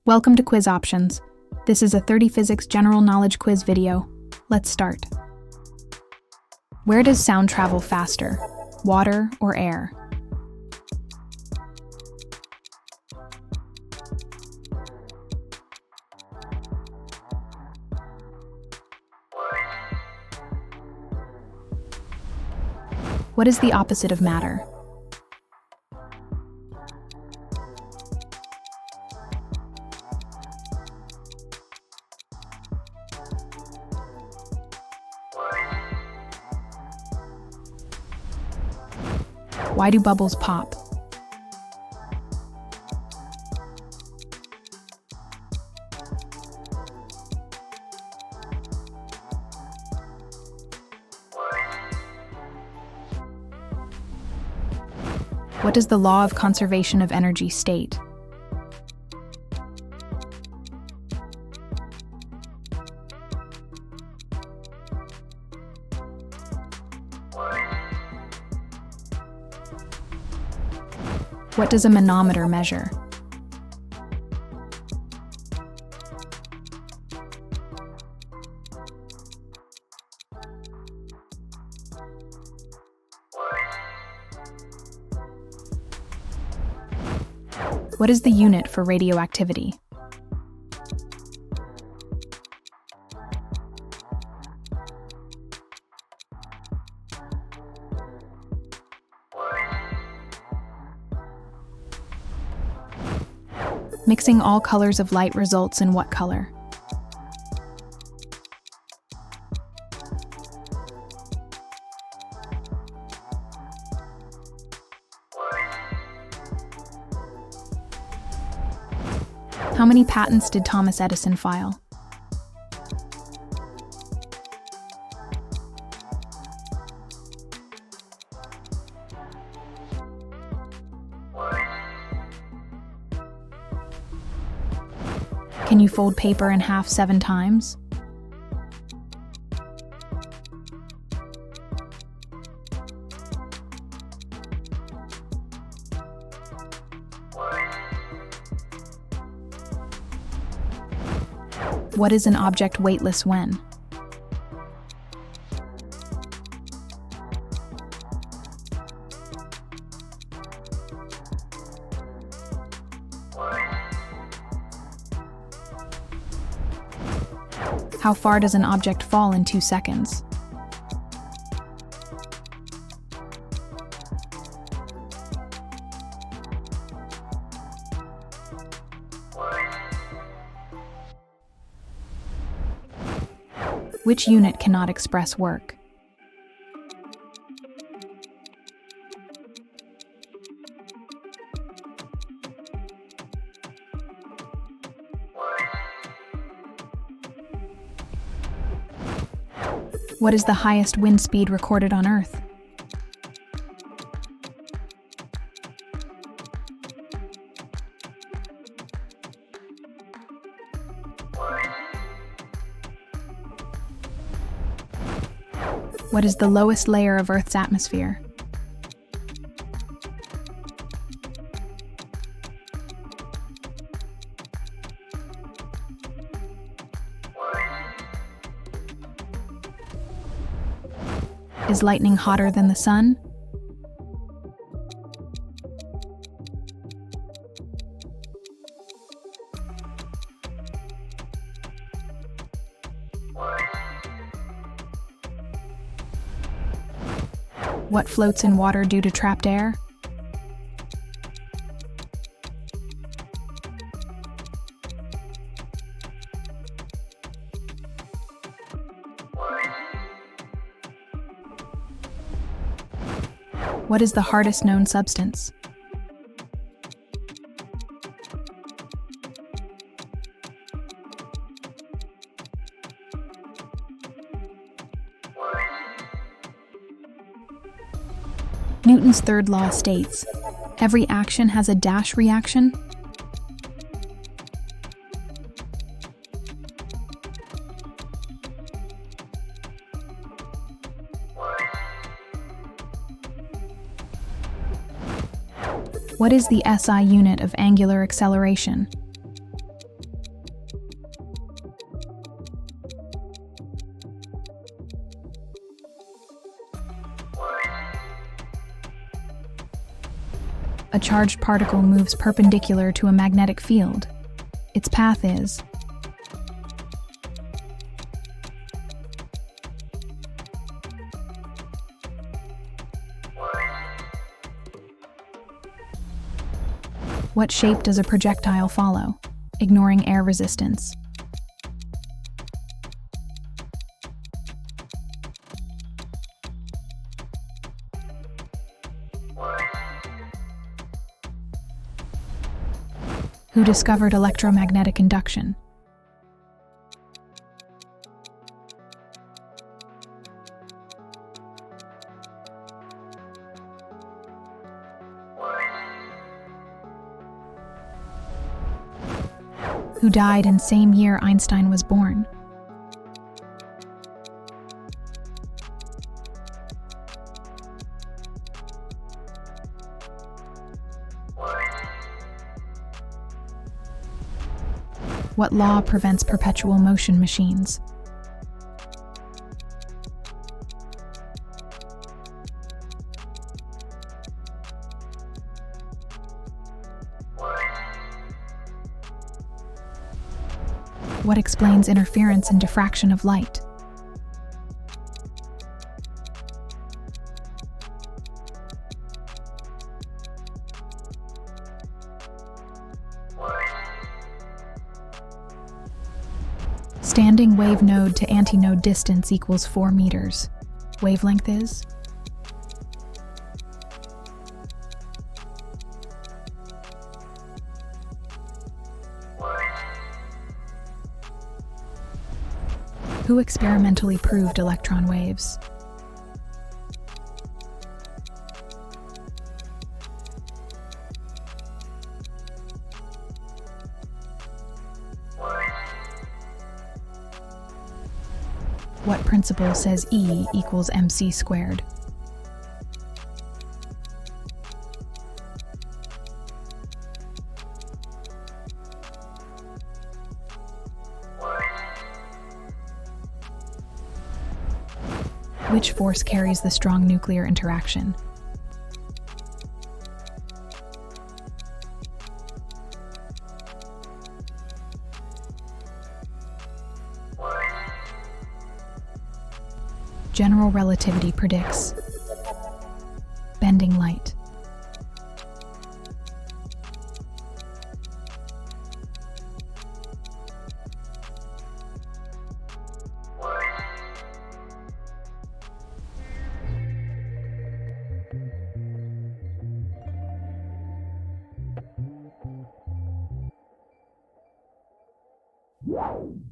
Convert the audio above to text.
Welcome to Quiz Options. This is a 30 physics general knowledge quiz video. Let's start. Where does sound travel faster, water or air? What is the opposite of matter? Why do bubbles pop? What does the law of conservation of energy state? What does a manometer measure? What is the unit for radioactivity? Mixing all colors of light results in what color? How many patents did Thomas Edison file? Can you fold paper in half 7 times? What is an object weightless when? How far does an object fall in 2 seconds? Which unit cannot express work? What is the highest wind speed recorded on Earth? What is the lowest layer of Earth's atmosphere? Is lightning hotter than the sun? What floats in water due to trapped air? What is the hardest known substance? Newton's third law states, every action has a dash reaction. What is the SI unit of angular acceleration? A charged particle moves perpendicular to a magnetic field. Its path is What shape does a projectile follow, ignoring air resistance? Who discovered electromagnetic induction? Who died in same year Einstein was born? What law prevents perpetual motion machines? What explains interference and diffraction of light? Standing wave node to antinode distance equals 4 meters. Wavelength is? Who experimentally proved electron waves? What principle says E equals mc squared? Which force carries the strong nuclear interaction? General relativity predicts bending light. Wow.